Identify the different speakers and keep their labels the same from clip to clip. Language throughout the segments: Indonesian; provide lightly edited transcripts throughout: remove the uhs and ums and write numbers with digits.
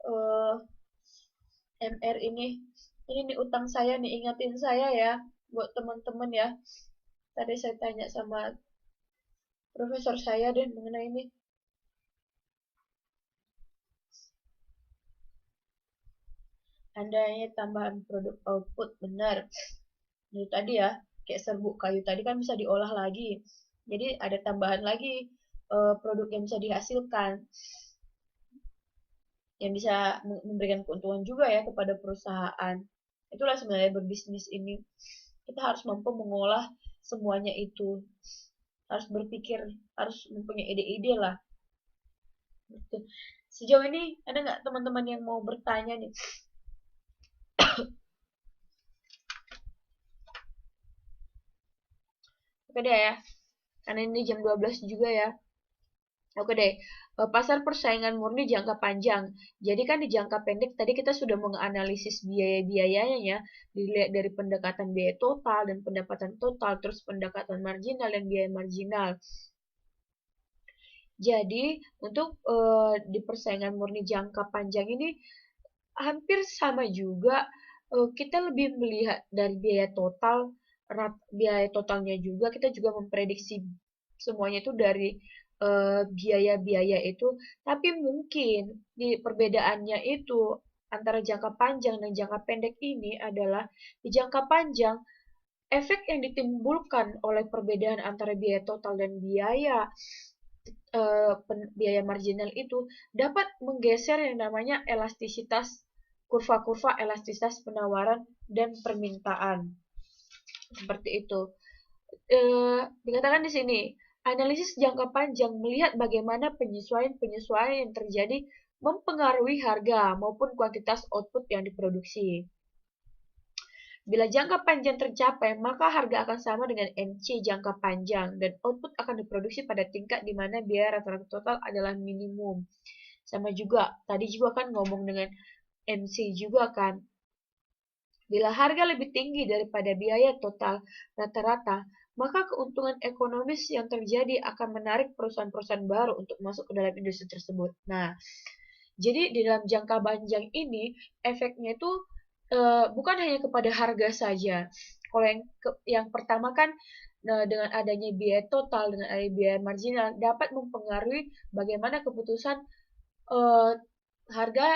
Speaker 1: eh, MR ini nih utang saya nih, ingatin saya ya, buat teman-teman ya. Tadi saya tanya sama profesor saya deh mengenai ini. Andanya tambahan produk output, benar. Itu tadi ya, kayak serbuk kayu tadi kan bisa diolah lagi. Jadi ada tambahan lagi produk yang bisa dihasilkan, yang bisa memberikan keuntungan juga ya kepada perusahaan. Itulah sebenarnya berbisnis ini. Kita harus mampu mengolah semuanya itu. Harus berpikir, harus mempunyai ide-ide lah. Gitu. Sejauh ini ada nggak teman-teman yang mau bertanya nih? Oke deh ya, karena ini jam 12 juga ya. Oke deh, pasar persaingan murni jangka panjang. Jadi kan di jangka pendek tadi kita sudah menganalisis biaya-biayanya ya, dilihat dari pendekatan biaya total dan pendapatan total, terus pendekatan marginal dan biaya marginal. Jadi untuk di persaingan murni jangka panjang ini hampir sama juga, kita lebih melihat dari biaya total, biaya totalnya juga kita juga memprediksi semuanya itu dari biaya-biaya itu, tapi mungkin di perbedaannya itu antara jangka panjang dan jangka pendek ini adalah di jangka panjang efek yang ditimbulkan oleh perbedaan antara biaya total dan biaya marginal itu dapat menggeser yang namanya elastisitas, kurva-kurva elastisitas penawaran dan permintaan. Seperti itu. Dikatakan di sini, analisis jangka panjang melihat bagaimana penyesuaian-penyesuaian yang terjadi mempengaruhi harga maupun kuantitas output yang diproduksi. Bila jangka panjang tercapai, maka harga akan sama dengan MC jangka panjang dan output akan diproduksi pada tingkat di mana biaya rata-rata total adalah minimum. Sama juga, tadi juga kan ngomong dengan MC juga kan. Bila harga lebih tinggi daripada biaya total rata-rata, maka keuntungan ekonomis yang terjadi akan menarik perusahaan-perusahaan baru untuk masuk ke dalam industri tersebut. Nah, jadi di dalam jangka panjang ini efeknya itu bukan hanya kepada harga saja. Kalau yang pertama kan dengan adanya biaya total, dengan adanya biaya marginal dapat mempengaruhi bagaimana keputusan eh, harga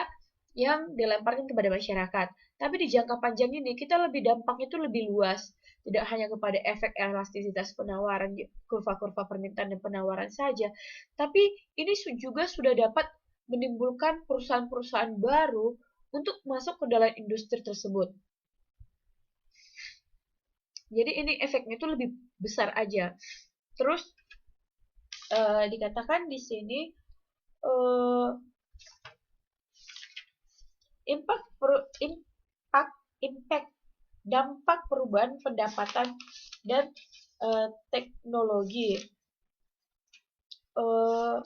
Speaker 1: yang dilemparkan kepada masyarakat. Tapi di jangka panjang ini kita lebih dampaknya itu lebih luas, tidak hanya kepada efek elastisitas penawaran, kurva-kurva permintaan dan penawaran saja, tapi ini juga sudah dapat menimbulkan perusahaan-perusahaan baru untuk masuk ke dalam industri tersebut. Jadi ini efeknya itu lebih besar aja. Terus dikatakan di sini uh, impact, impact, impact, dampak perubahan pendapatan dan teknologi. Uh,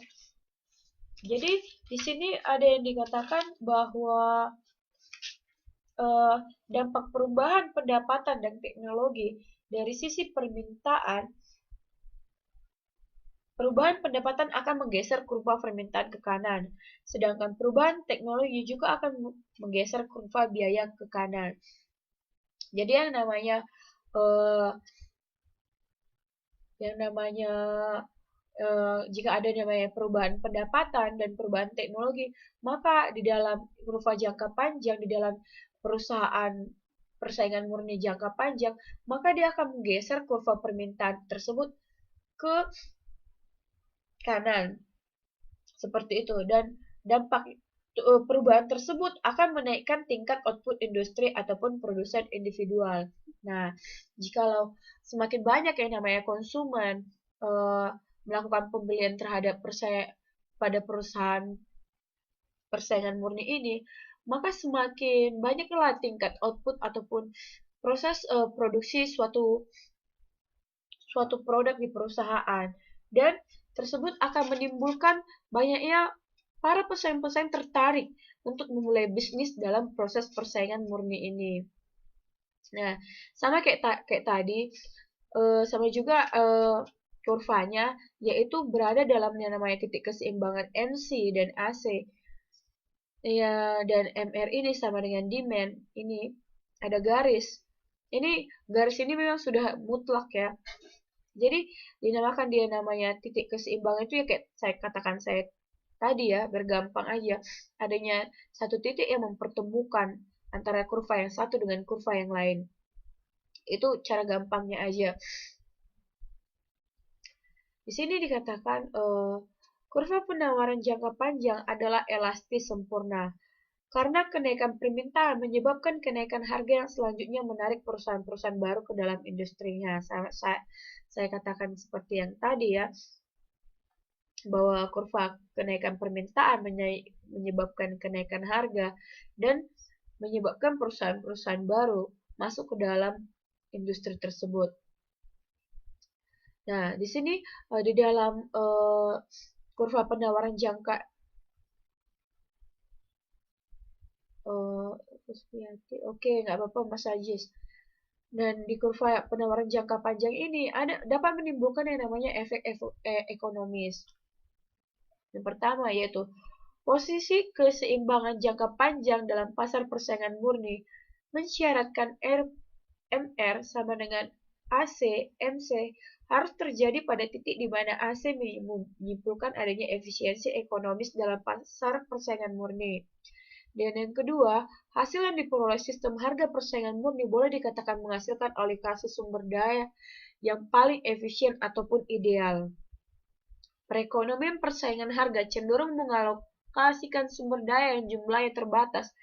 Speaker 1: jadi di sini ada yang dikatakan bahwa dampak perubahan pendapatan dan teknologi dari sisi permintaan. Perubahan pendapatan akan menggeser kurva permintaan ke kanan, sedangkan perubahan teknologi juga akan menggeser kurva biaya ke kanan. Jadi uh, yang namanya jika ada namanya perubahan pendapatan dan perubahan teknologi, maka di dalam kurva jangka panjang, di dalam perusahaan persaingan murni jangka panjang, maka dia akan menggeser kurva permintaan tersebut ke kanan. Seperti itu. Dan dampak perubahan tersebut akan menaikkan tingkat output industri ataupun produsen individual. Nah, jikalau semakin banyak yang namanya konsumen melakukan pembelian terhadap pada perusahaan persaingan murni ini, maka semakin banyaklah tingkat output ataupun proses produksi suatu produk di perusahaan, dan tersebut akan menimbulkan banyaknya para pesaing-pesaing tertarik untuk memulai bisnis dalam proses persaingan murni ini. Nah, sama kayak tadi, sama juga kurvanya, yaitu berada dalam yang namanya titik keseimbangan MC dan AC. Ya, dan MR ini sama dengan demand. Ini ada garis. Garis ini memang sudah mutlak ya. Jadi dinamakan dia namanya titik keseimbangan itu ya kayak saya katakan saya tadi ya, bergampang aja. Adanya satu titik yang mempertemukan antara kurva yang satu dengan kurva yang lain. Itu cara gampangnya aja. Di sini dikatakan kurva penawaran jangka panjang adalah elastis sempurna. Karena kenaikan permintaan menyebabkan kenaikan harga yang selanjutnya menarik perusahaan-perusahaan baru ke dalam industrinya. Saya katakan seperti yang tadi ya, bahwa kurva kenaikan permintaan menyebabkan kenaikan harga dan menyebabkan perusahaan-perusahaan baru masuk ke dalam industri tersebut. Nah, di sini di dalam kurva penawaran jangka oke, nggak apa-apa Mas Ajis. Dan di kurva penawaran jangka panjang ini dapat menimbulkan yang namanya efek ekonomis. Yang pertama yaitu posisi keseimbangan jangka panjang dalam pasar persaingan murni mensyaratkan MR sama dengan AC, MC harus terjadi pada titik di mana AC menyimpulkan adanya efisiensi ekonomis dalam pasar persaingan murni. Dan yang kedua, hasil yang diperoleh sistem harga persaingan murni boleh dikatakan menghasilkan alokasi sumber daya yang paling efisien ataupun ideal. Perekonomian persaingan harga cenderung mengalokasikan sumber daya yang jumlahnya terbatas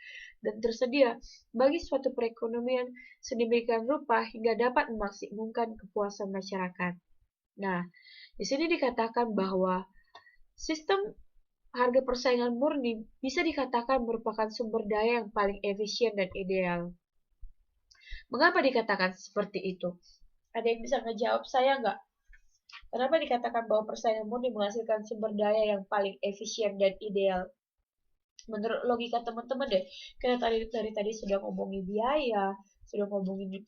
Speaker 1: dan tersedia bagi suatu perekonomian sedemikian rupa hingga dapat memaksimumkan kepuasan masyarakat. Nah, di sini dikatakan bahwa sistem harga persaingan murni bisa dikatakan merupakan sumber daya yang paling efisien dan ideal. Mengapa dikatakan seperti itu? Ada yang bisa ngejawab saya nggak? Kenapa dikatakan bahwa persaingan murni menghasilkan sumber daya yang paling efisien dan ideal? Menurut logika teman-teman deh, kita dari tadi sudah ngomongin biaya, sudah ngomongin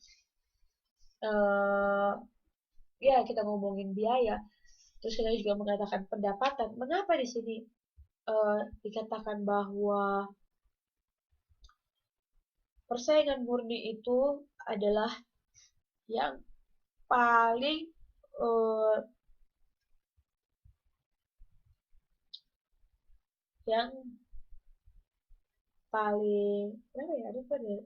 Speaker 1: ya kita ngomongin biaya, terus kita juga mengatakan pendapatan. Mengapa di sini dikatakan bahwa persaingan murni itu adalah yang paling yang paling apa ya? Ada pada ya.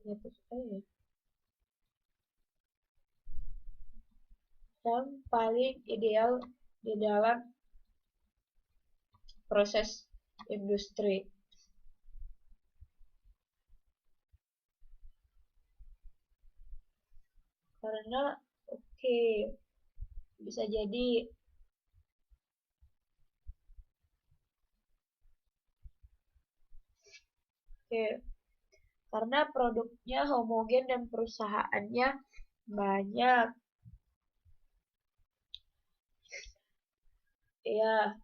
Speaker 1: Yang paling ideal di dalam proses industri. Karena oke, bisa jadi karena produknya homogen dan perusahaannya banyak. Ya,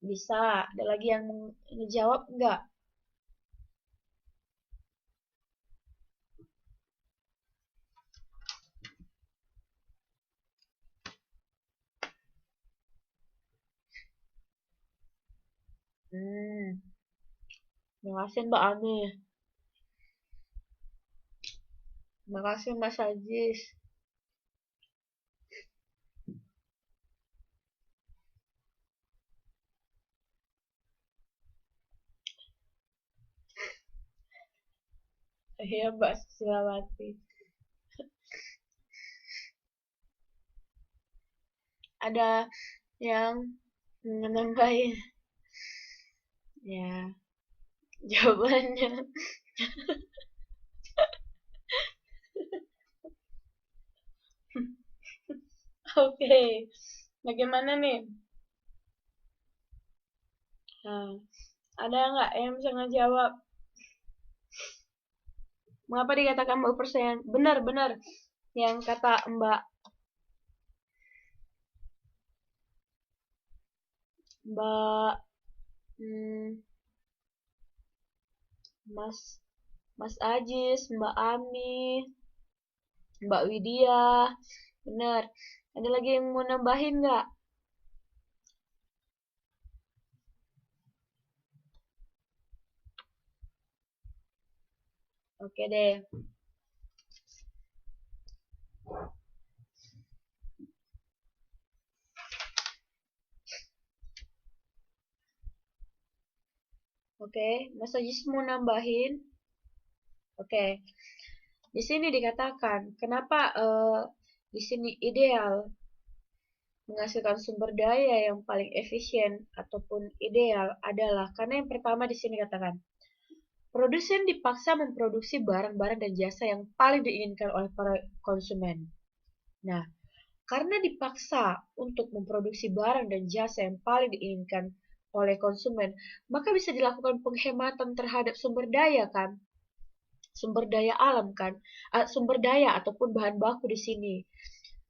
Speaker 1: bisa. Ada lagi yang menjawab enggak? Terima kasih Mbak Ani. Terima kasih Mas Ajis. Iya Mbak Silawati. Ada yang menambahin? Ya, jawabannya. Oke, bagaimana nih? Nah, ada nggak yang bisa ngejawab? Mengapa dikatakan bahwa persaingan? Benar-benar yang kata Mbak Mas Ajis, Mbak Ami, Mbak Widya, benar. Ada lagi yang mau nambahin nggak? Oke deh. Oke, Mas Ajis mau nambahin? Oke, di sini dikatakan kenapa di sini ideal menghasilkan sumber daya yang paling efisien ataupun ideal adalah karena yang pertama di sini katakan produsen dipaksa memproduksi barang-barang dan jasa yang paling diinginkan oleh para konsumen. Nah, karena dipaksa untuk memproduksi barang dan jasa yang paling diinginkan oleh konsumen, maka bisa dilakukan penghematan terhadap sumber daya kan? Sumber daya alam kan? Sumber daya ataupun bahan baku di sini.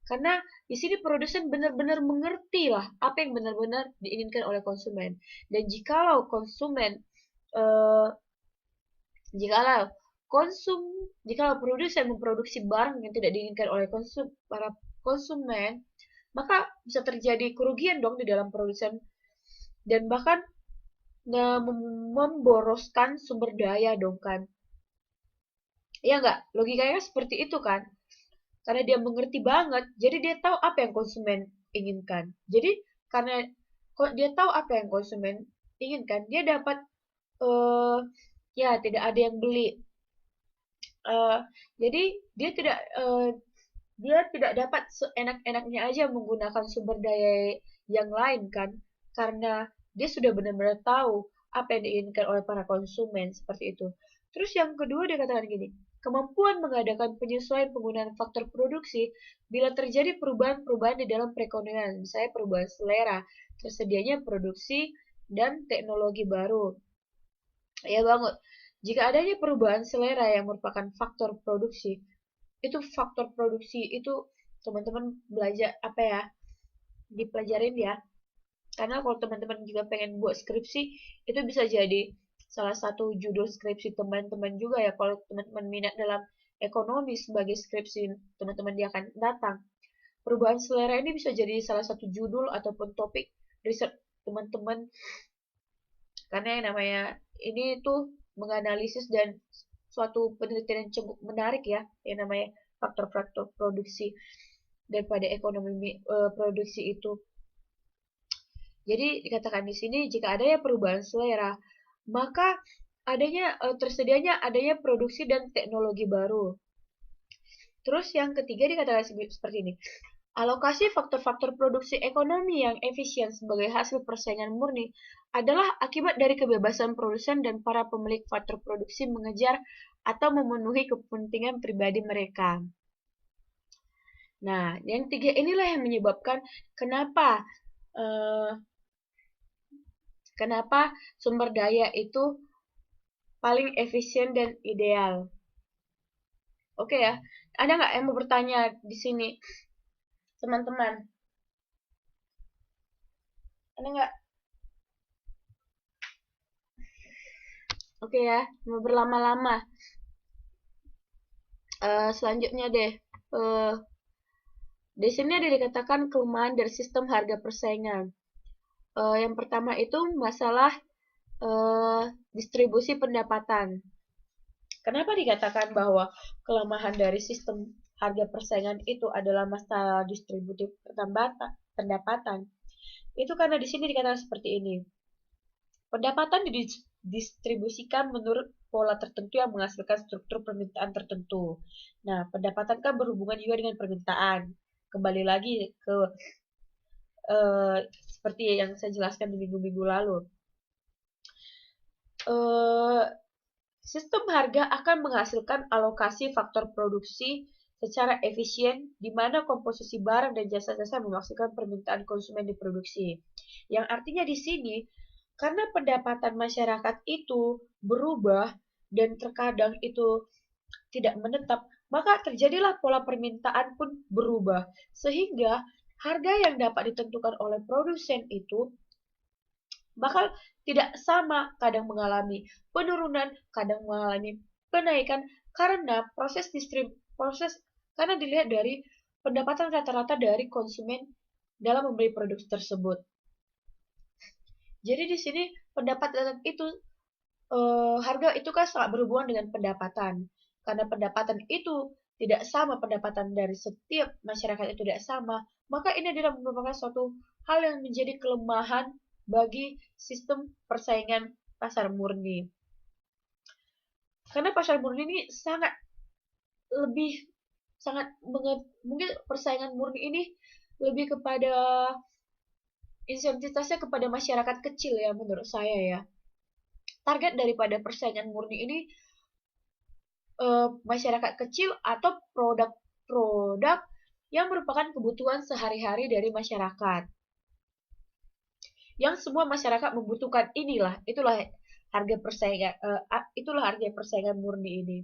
Speaker 1: Karena di sini produsen benar-benar mengerti lah apa yang benar-benar diinginkan oleh konsumen. Dan eh, jikalau jikalau produsen memproduksi barang yang tidak diinginkan oleh para konsumen, maka bisa terjadi kerugian dong di dalam produsen dan bahkan memboroskan sumber daya dong kan. Iya nggak? Logikanya seperti itu kan? Karena dia mengerti banget, jadi dia tahu apa yang konsumen inginkan. Jadi karena kok dia tahu apa yang konsumen inginkan, dia dapat eh ya tidak ada yang beli. Eh, jadi dia tidak dapat seenak-enaknya aja menggunakan sumber daya yang lain kan, karena dia sudah benar-benar tahu apa yang diinginkan oleh para konsumen seperti itu. Terus yang kedua dia katakan gini, kemampuan mengadakan penyesuaian penggunaan faktor produksi bila terjadi perubahan-perubahan di dalam perekonomian, misalnya perubahan selera, tersedianya produksi dan teknologi baru. Ya banget. Jika adanya perubahan selera yang merupakan faktor produksi, itu teman-teman belajar apa ya, dipelajarin ya. Karena kalau teman-teman juga pengen buat skripsi, itu bisa jadi salah satu judul skripsi teman-teman juga ya. Kalau teman-teman minat dalam ekonomi sebagai skripsi teman-teman dia akan datang. Perubahan selera ini bisa jadi salah satu judul ataupun topik riset teman-teman, karena yang namanya ini tuh menganalisis dan suatu penelitian yang cukup menarik ya, yang namanya faktor-faktor produksi daripada ekonomi produksi itu. Jadi dikatakan di sini jika adanya perubahan selera, maka tersedianya adanya produksi dan teknologi baru. Terus yang ketiga dikatakan seperti ini. Alokasi faktor-faktor produksi ekonomi yang efisien sebagai hasil persaingan murni adalah akibat dari kebebasan produsen dan para pemilik faktor produksi mengejar atau memenuhi kepentingan pribadi mereka. Nah, yang tiga inilah yang menyebabkan kenapa eh, kenapa sumber daya itu paling efisien dan ideal. Oke ya, ada nggak yang mau bertanya di sini, teman-teman? Ada nggak? Oke ya, mau berlama-lama. Selanjutnya deh, uh, di sini ada dikatakan kelemahan dari sistem harga persaingan. Yang pertama itu masalah distribusi pendapatan. Kenapa dikatakan bahwa kelemahan dari sistem harga persaingan itu adalah masalah distribusi pendapatan? Itu karena di sini dikatakan seperti ini. Pendapatan didistribusikan menurut pola tertentu yang menghasilkan struktur permintaan tertentu. Nah, pendapatan kan berhubungan juga dengan permintaan. Kembali lagi ke seperti yang saya jelaskan di minggu-minggu lalu. Sistem harga akan menghasilkan alokasi faktor produksi secara efisien di mana komposisi barang dan jasa-jasa memaksimalkan permintaan konsumen di produksi. Yang artinya di sini, karena pendapatan masyarakat itu berubah dan terkadang itu tidak menetap, maka terjadilah pola permintaan pun berubah. Sehingga harga yang dapat ditentukan oleh produsen itu bakal tidak sama, kadang mengalami penurunan, kadang mengalami kenaikan karena proses karena dilihat dari pendapatan rata-rata dari konsumen dalam membeli produk tersebut. Jadi di sini pendapatan itu harga itu kan sangat berhubungan dengan pendapatan. Karena pendapatan itu tidak sama, pendapatan dari setiap masyarakat itu tidak sama, maka ini adalah merupakan suatu hal yang menjadi kelemahan bagi sistem persaingan pasar murni. Karena pasar murni ini sangat lebih sangat mungkin persaingan murni ini lebih kepada intensitasnya kepada masyarakat kecil ya menurut saya ya. Target daripada persaingan murni ini masyarakat kecil atau produk-produk yang merupakan kebutuhan sehari-hari dari masyarakat. Yang semua masyarakat membutuhkan itulah harga persaingan murni ini.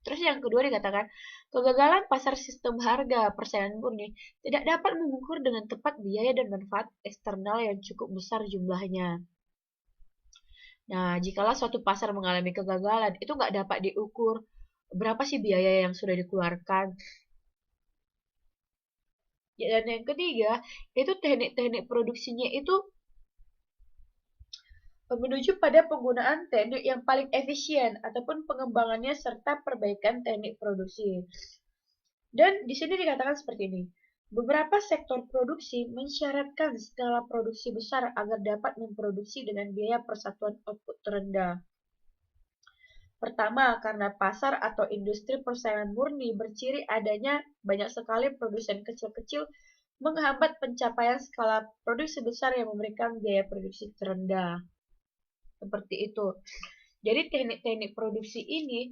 Speaker 1: Terus yang kedua dikatakan, kegagalan pasar sistem harga persaingan murni tidak dapat mengukur dengan tepat biaya dan manfaat eksternal yang cukup besar jumlahnya. Nah, jikalau suatu pasar mengalami kegagalan, itu nggak dapat diukur berapa sih biaya yang sudah dikeluarkan. Dan yang ketiga, itu teknik-teknik produksinya itu menuju pada penggunaan teknik yang paling efisien ataupun pengembangannya serta perbaikan teknik produksi. Dan di sini dikatakan seperti ini. Beberapa sektor produksi mensyaratkan skala produksi besar agar dapat memproduksi dengan biaya persatuan output terendah. Pertama, karena pasar atau industri persaingan murni berciri adanya banyak sekali produsen kecil-kecil menghambat pencapaian skala produksi besar yang memberikan biaya produksi terendah. Seperti itu. Jadi teknik-teknik produksi ini,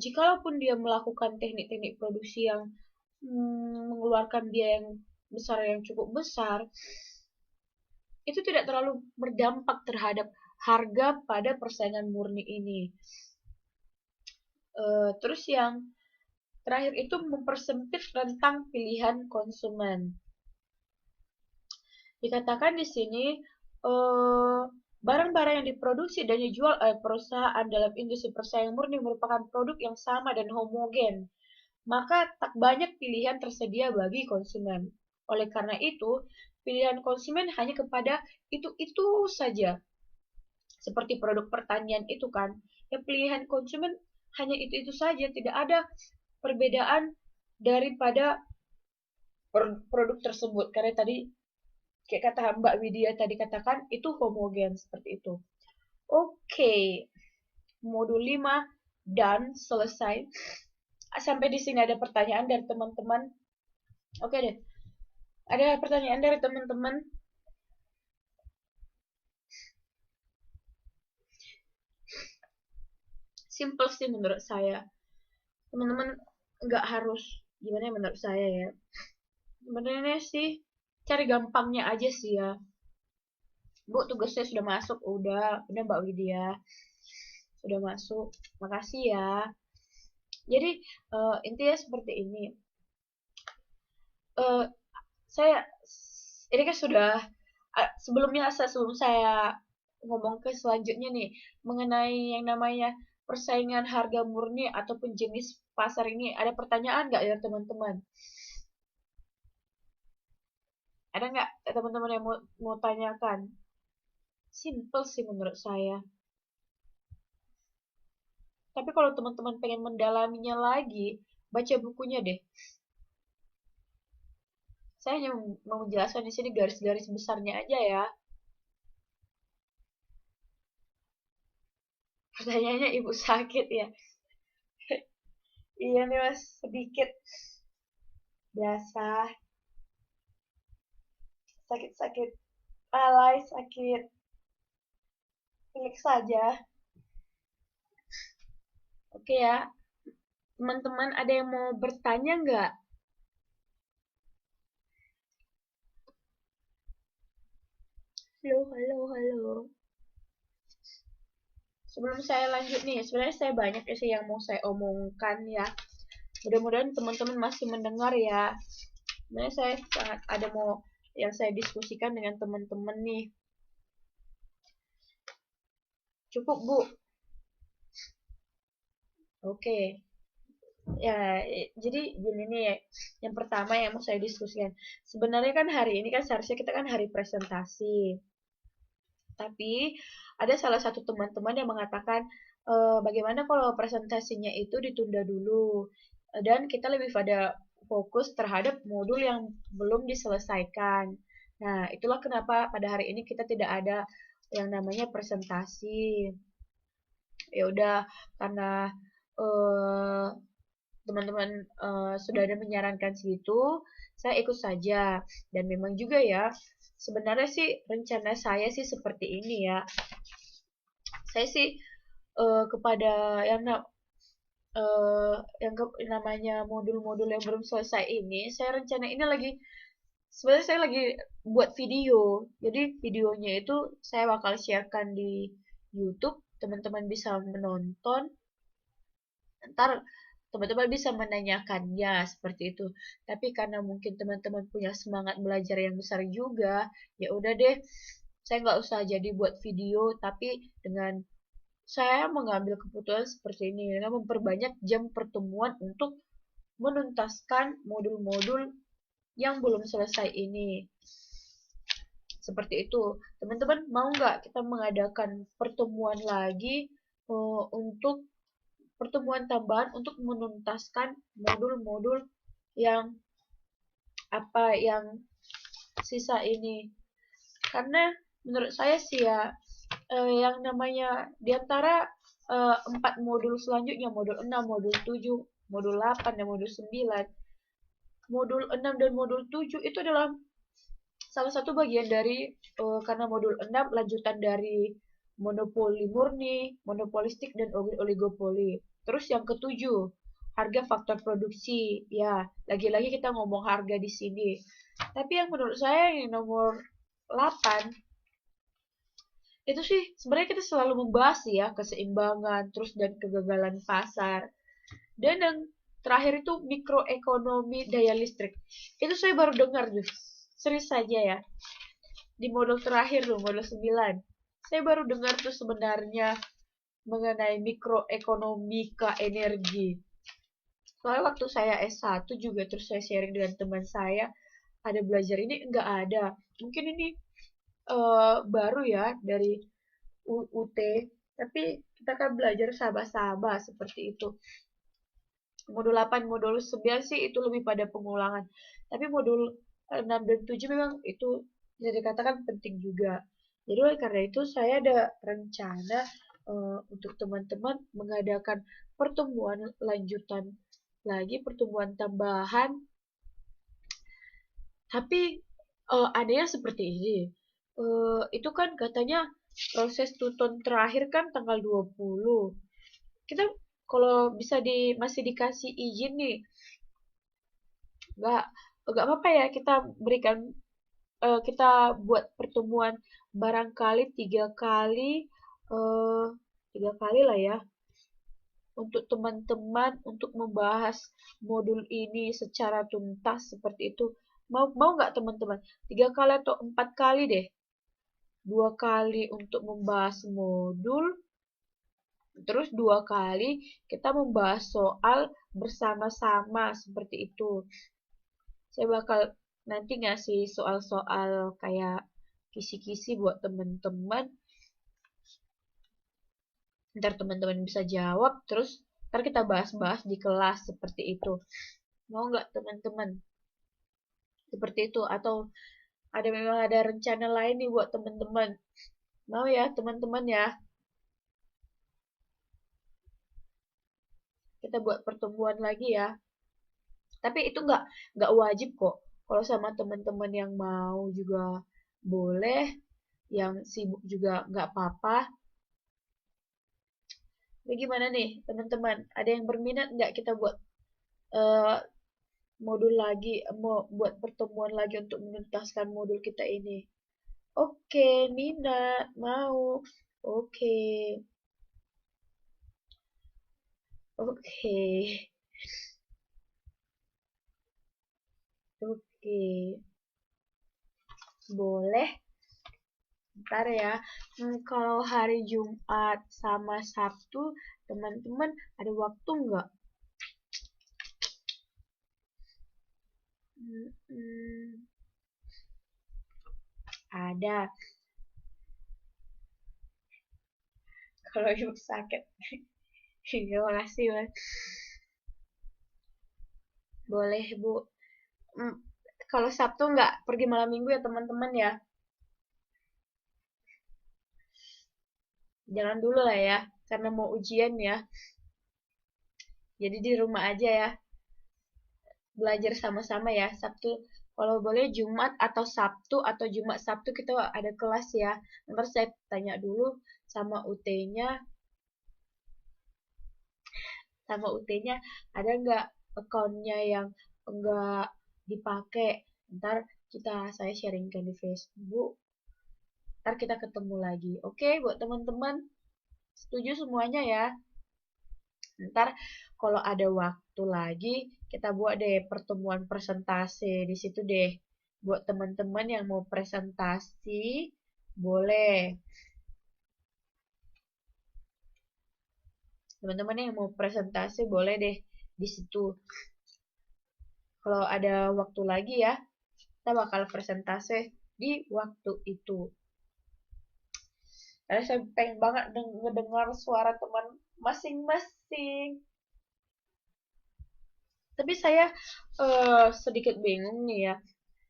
Speaker 1: jikalaupun dia melakukan teknik-teknik produksi yang mengeluarkan biaya yang besar yang cukup besar, itu tidak terlalu berdampak terhadap harga pada persaingan murni ini. Terus yang terakhir itu mempersempit rentang pilihan konsumen. Dikatakan di sini barang-barang yang diproduksi dan dijual oleh perusahaan dalam industri persaingan murni merupakan produk yang sama dan homogen. Maka tak banyak pilihan tersedia bagi konsumen. Oleh karena itu, pilihan konsumen hanya kepada itu-itu saja. Seperti produk pertanian itu kan, ya pilihan konsumen hanya itu-itu saja, tidak ada perbedaan daripada produk tersebut. Karena tadi kayak kata Mbak Widya tadi katakan itu homogen seperti itu. Oke. Modul 5 dan selesai. Sampai di sini ada pertanyaan dari teman-teman. Oke deh. Ada pertanyaan dari teman-teman? Simple sih menurut saya. Teman-teman nggak harus gimana ya menurut saya ya. Sebenarnya sih cari gampangnya aja sih ya. Bu, tugasnya sudah masuk. Udah Mbak Widya. Sudah masuk. Makasih ya. Jadi intinya seperti ini. Saya ini kan sudah sebelum saya ngomong ke selanjutnya nih mengenai yang namanya persaingan harga murni ataupun jenis pasar ini, ada pertanyaan nggak ya teman-teman? Ada nggak teman-teman yang mau tanyakan? Simple sih menurut saya. Tapi kalau teman-teman pengen mendalaminya lagi, baca bukunya deh. Saya hanya mau menjelaskan di sini garis-garis besarnya aja ya. Pertanyaannya ibu sakit ya. Iya nih mas, sedikit. Biasa. Sakit-sakit. Alay, sakit. Pilek saja. Oke ya. Teman-teman ada yang mau bertanya nggak? Halo, halo, halo. Sebelum saya lanjut nih, sebenarnya saya banyak sih yang mau saya omongkan ya. Mudah-mudahan teman-teman masih mendengar ya. Sebenarnya saya sangat ada mau yang saya diskusikan dengan teman-teman nih. Cukup, Bu. Oke. Ya, jadi gini nih, yang pertama yang mau saya diskusikan. Sebenarnya kan hari ini kan seharusnya kita kan hari presentasi. Tapi ada salah satu teman-teman yang mengatakan, bagaimana kalau presentasinya itu ditunda dulu, dan kita lebih pada fokus terhadap modul yang belum diselesaikan. Nah, itulah kenapa pada hari ini kita tidak ada yang namanya presentasi. Ya udah, karena eh, teman-teman sudah ada menyarankan segitu, saya ikut saja. Dan memang juga ya, sebenarnya sih rencana saya sih seperti ini ya. Saya sih kepada yang eh, namanya modul-modul yang belum selesai ini, saya rencana ini lagi sebenarnya saya lagi buat video. Jadi videonya itu saya bakal sharekan di YouTube, teman-teman bisa menonton. Ntar teman-teman bisa menanyakannya seperti itu. Tapi karena mungkin teman-teman punya semangat belajar yang besar juga, ya udah deh, saya nggak usah jadi buat video, tapi dengan saya mengambil keputusan seperti ini, dengan memperbanyak jam pertemuan untuk menuntaskan modul-modul yang belum selesai ini. Seperti itu. Teman-teman mau nggak kita mengadakan pertemuan lagi untuk pertemuan tambahan untuk menuntaskan modul-modul yang yang sisa ini? Karena menurut saya sih ya, yang namanya diantara 4 modul selanjutnya, modul 6, modul 7, modul 8, dan modul 9, modul 6 dan modul 7 itu adalah salah satu bagian dari, karena modul 6 lanjutan dari monopoli murni, monopolistik, dan oligopoli. Terus yang ketujuh, harga faktor produksi. Ya, lagi-lagi kita ngomong harga di sini. Tapi yang menurut saya yang nomor 8 itu sih sebenarnya kita selalu membahas ya keseimbangan, terus dan kegagalan pasar. Dan yang terakhir itu mikroekonomi daya listrik. Itu saya baru dengar tuh. Serius saja ya. Di modul terakhir loh, modul 9. Saya baru dengar tuh sebenarnya mengenai mikroekonomika energi. Soalnya waktu saya S1 juga terus saya sharing dengan teman saya, ada belajar ini enggak ada. Mungkin ini baru ya dari UT, tapi kita kan belajar sabah-sabah seperti itu. Modul 8, modul 9 sih itu lebih pada pengulangan. Tapi modul 6 dan 7 memang itu bisa dikatakan penting juga. Jadi oleh karena itu saya ada rencana untuk teman-teman mengadakan pertemuan lanjutan lagi, pertemuan tambahan. Tapi adanya seperti ini. Itu kan katanya proses tuton terakhir kan tanggal 20. Kita kalau bisa masih dikasih izin nih, nggak nggak apa-apa ya kita berikan, kita buat pertemuan barangkali 3 kali, eh 3 kali lah ya, untuk teman-teman untuk membahas modul ini secara tuntas seperti itu. Mau nggak teman-teman? 3 kali atau 4 kali deh. 2 kali untuk membahas modul, terus 2 kali kita membahas soal bersama-sama seperti itu. Saya bakal nanti ngasih soal-soal kayak kisi-kisi buat teman-teman. Ntar teman-teman bisa jawab, terus ntar kita bahas-bahas di kelas seperti itu. Mau nggak teman-teman? Seperti itu. Atau memang ada rencana lain nih buat teman-teman? Mau ya teman-teman ya? Kita buat pertemuan lagi ya. Tapi itu nggak wajib kok. Kalau sama teman-teman yang mau juga boleh, yang sibuk juga nggak apa-apa. Bagaimana nih teman-teman? Ada yang berminat nggak kita buat eh, modul lagi, mau buat pertemuan lagi untuk menuntaskan modul kita ini? Oke, minat, mau. Oke, oke, oke. Boleh. Ntar ya. Kalau hari Jumat sama Sabtu, teman-teman ada waktu nggak? Hmm, ada. kalau ibu sakit. Terima kasih, Mas. Boleh, Bu. Hmm, Kalau Sabtu nggak pergi malam minggu ya, teman-teman ya. Jangan dulu lah ya, karena mau ujian ya. Jadi di rumah aja ya. Belajar sama-sama ya. Sabtu, kalau boleh Jumat atau Sabtu atau Jumat Sabtu kita ada kelas ya. Ntar saya tanya dulu sama UT-nya, ada nggak akunnya yang enggak dipakai. Ntar saya sharingkan di Facebook. Ntar kita ketemu lagi. Oke, buat teman-teman, setuju semuanya ya. Ntar kalau ada waktu lagi, kita buat deh pertemuan presentasi di situ deh. Buat teman-teman yang mau presentasi, boleh. Teman-teman yang mau presentasi, boleh deh di situ. Kalau ada waktu lagi ya, kita bakal presentasi di waktu itu. Karena saya pengen banget ngedengar suara teman masing-masing. Tapi saya sedikit bingung nih ya.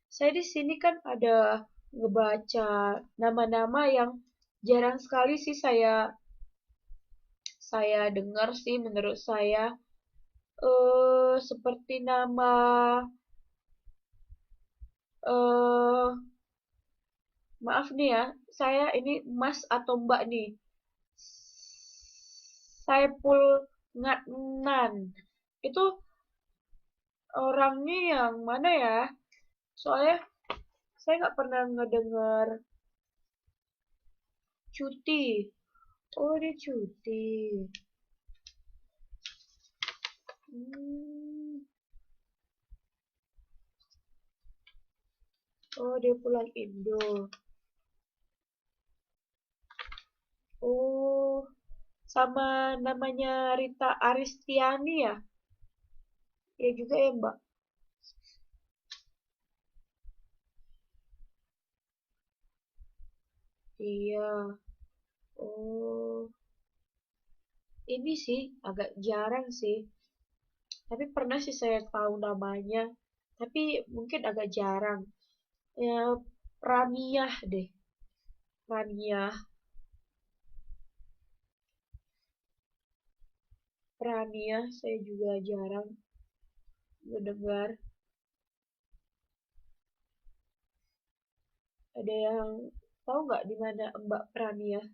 Speaker 1: Saya di sini kan ada ngebaca nama-nama yang jarang sekali sih saya dengar sih, menurut saya seperti nama eh maaf nih ya, saya ini Mas atau Mbak nih. Saipul Ngatnan. Itu orangnya yang mana ya? Soalnya saya nggak pernah ngedengar cuti. Oh, dia cuti. Hmm. Oh, dia pulang Indo. Oh, sama namanya Rita Aristiani ya? Ya juga ya, Mbak. Iya. Oh, ini sih agak jarang sih. Tapi pernah sih saya tahu namanya. Tapi mungkin agak jarang. Ya, Ramiah deh. Ramiah. Ramiah saya juga jarang mendengar. Ada yang tahu nggak di mana Mbak Ramiah?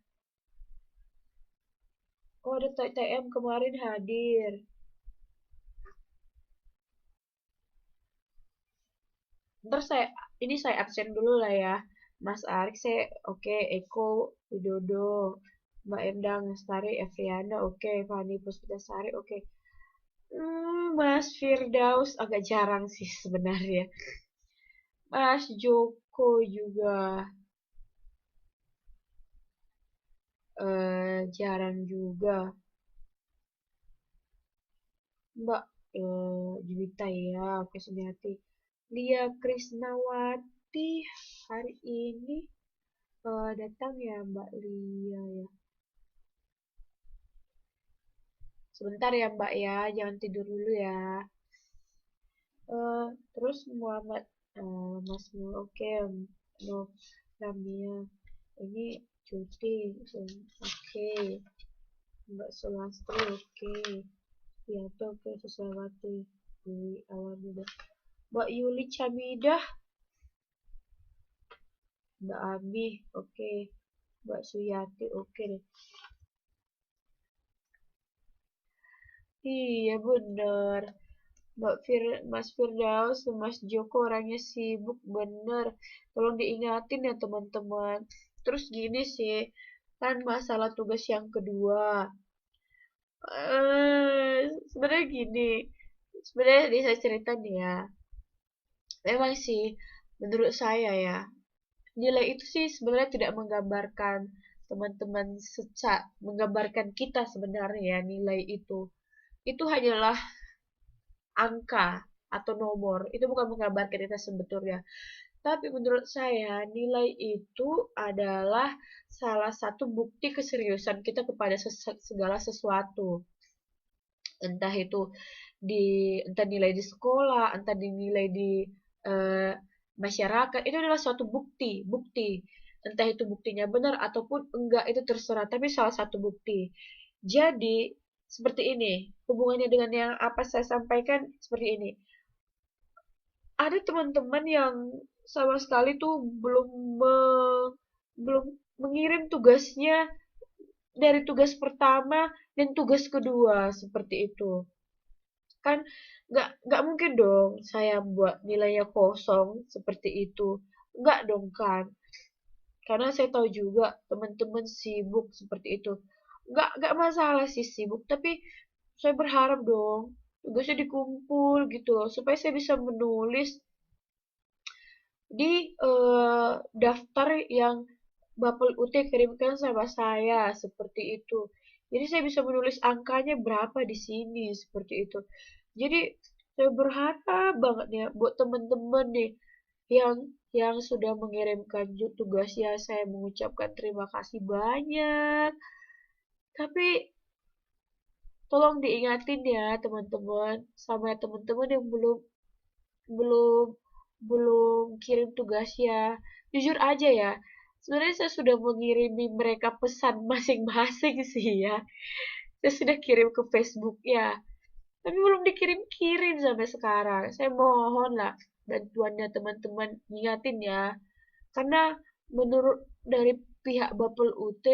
Speaker 1: Oh, ada TTM kemarin hadir. Ntar saya absen dulu lah ya. Mas Arik saya oke, Eko Widodo, Mbak Endang Lestari, Evriana oke, Fani Puspitasari oke. Mas Firdaus agak jarang sih sebenarnya. Mas Joko juga jarang juga. Mbak Juwita ya, oke Sumiati. Lia Krisnawati hari ini datang ya Mbak Lia ya. Sebentar ya Mbak ya, jangan tidur dulu ya. Terus Muhammad Mas Nur, oke, no, Ramia ini cuti, oke. Mbak Sulastri, oke. Ya tuh, oke, Susawati, Dewi Awamida. Mbak Yuli Camidah, Mbak Ami, oke. Mbak Suyati, oke deh. Iya bener. Mas Firdaus, Mas Joko orangnya sibuk bener. Tolong diingatin ya teman-teman. Terus gini sih, kan masalah tugas yang kedua. Sebenarnya gini, sebenarnya saya cerita nih ya. Memang sih, menurut saya ya, nilai itu sih sebenarnya tidak menggambarkan teman-teman menggambarkan kita sebenarnya ya, nilai itu. Itu hanyalah angka atau nomor, itu bukan menggambarkan kita sebetulnya. Tapi menurut saya, nilai itu adalah salah satu bukti keseriusan kita kepada segala sesuatu. Entah itu entah nilai di sekolah, entah dinilai di eh, masyarakat, itu adalah suatu bukti. Entah itu buktinya benar ataupun enggak, itu terserah, tapi salah satu bukti. Jadi, seperti ini, hubungannya dengan yang apa saya sampaikan seperti ini. Ada teman-teman yang sama sekali tuh belum mengirim tugasnya dari tugas pertama dan tugas kedua seperti itu. Kan nggak mungkin dong saya buat nilainya kosong seperti itu. Nggak dong kan. Karena saya tahu juga teman-teman sibuk seperti itu. Nggak masalah sih sibuk, tapi saya berharap dong tugasnya dikumpul gitu loh supaya saya bisa menulis di daftar yang Bapak UT kirimkan sama saya seperti itu. Jadi saya bisa menulis angkanya berapa di sini seperti itu. Jadi saya berharap banget ya buat teman-teman nih yang sudah mengirimkan tugasnya, saya mengucapkan terima kasih banyak. Tapi tolong diingatin ya teman-teman, sama teman-teman yang belum belum kirim tugasnya. Jujur aja ya, sebenarnya saya sudah mengirimi mereka pesan masing-masing sih ya. Saya sudah kirim ke Facebook ya, tapi belum dikirim-kirim sampai sekarang. Saya mohon lah bantuannya teman-teman ingatin ya. Karena menurut dari pihak Bapel UT,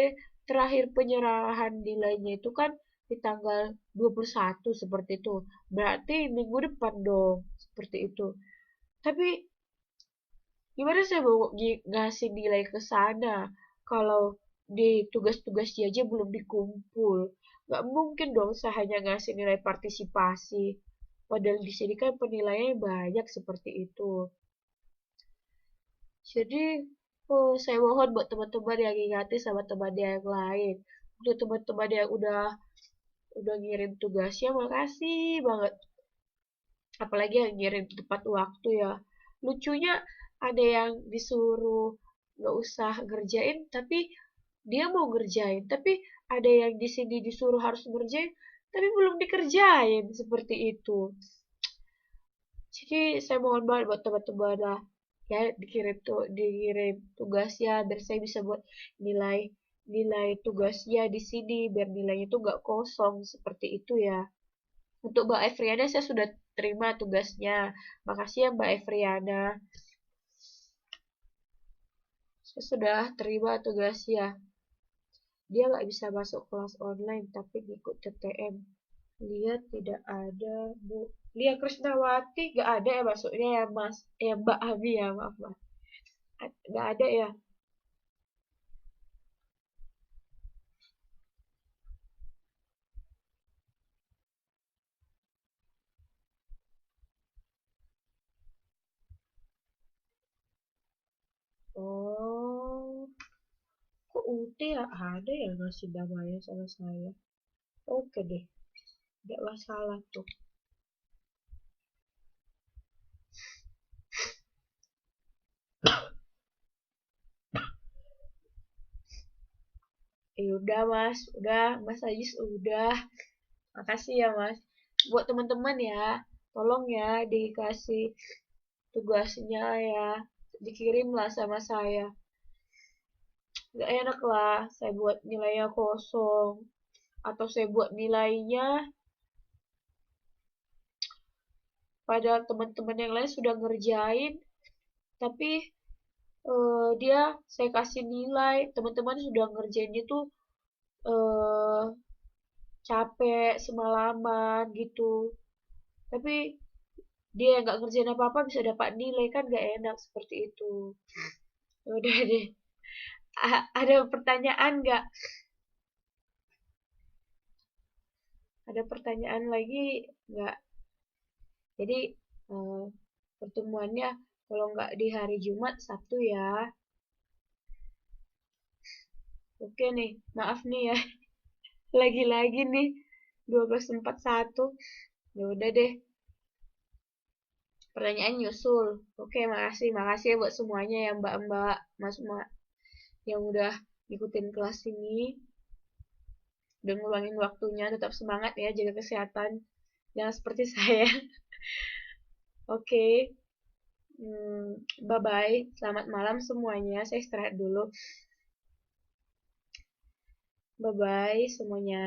Speaker 1: terakhir penyerahan nilainya itu kan di tanggal 21 seperti itu. Berarti minggu depan dong, seperti itu. Tapi gimana saya mau ngasih nilai ke sana kalau di tugas-tugas dia aja belum dikumpul? Nggak mungkin dong saya hanya ngasih nilai partisipasi. Padahal di sini kan penilaiannya banyak seperti itu. Jadi, saya mohon buat teman-teman yang ingatin sama teman yang lain. Untuk teman-teman yang udah ngirim tugasnya, makasih banget. Apalagi yang ngirim tepat waktu ya. Lucunya ada yang disuruh nggak usah ngerjain, tapi dia mau ngerjain. Tapi ada yang di sini disuruh harus ngerjain, tapi belum dikerjain seperti itu. Jadi saya mohon banget buat teman-teman lah ya dikirim tugasnya biar saya bisa buat nilai nilai tugasnya di sini biar nilainya itu nggak kosong seperti itu ya. Untuk Mbak Evriana saya sudah terima tugasnya. Makasih ya Mbak Evriana. Saya sudah terima tugasnya. Dia nggak bisa masuk kelas online tapi ikut TTM. Lihat tidak ada Bu. Lia Krisnawati nggak ada ya masuknya ya Mas. Ya Mbak Abi ya maaf Mas. Nggak ada ya. Oh, kok UT ya ada ya ngasih namanya sama saya. Oke deh, nggak masalah tuh. Udah Mas, udah Mas Ajis udah. Makasih ya Mas. Buat teman-teman ya, tolong ya dikasih tugasnya ya, dikirim lah sama saya. Gak enak lah, saya buat nilainya kosong. Atau saya buat nilainya, padahal teman-teman yang lain sudah ngerjain, tapi dia saya kasih nilai, teman-teman sudah ngerjainnya tuh eh, capek semalaman gitu. Tapi dia yang nggak ngerjain apa-apa bisa dapat nilai kan gak enak seperti itu. Ya udah deh. Ada pertanyaan nggak? Ada pertanyaan lagi nggak? Jadi eh, pertemuannya kalau nggak di hari Jumat, Sabtu ya. Oke nih, maaf nih ya. Lagi-lagi nih 12.41. Ya udah deh. pertanyaan nyusul. Oke, makasih. Makasih ya buat semuanya ya Mbak-mbak, Mas-mas yang udah ikutin kelas ini. Udah ngeluangin waktunya, tetap semangat ya, jaga kesehatan. Jangan seperti saya. Oke. Bye-bye. Selamat malam semuanya. Saya istirahat dulu. Bye-bye semuanya.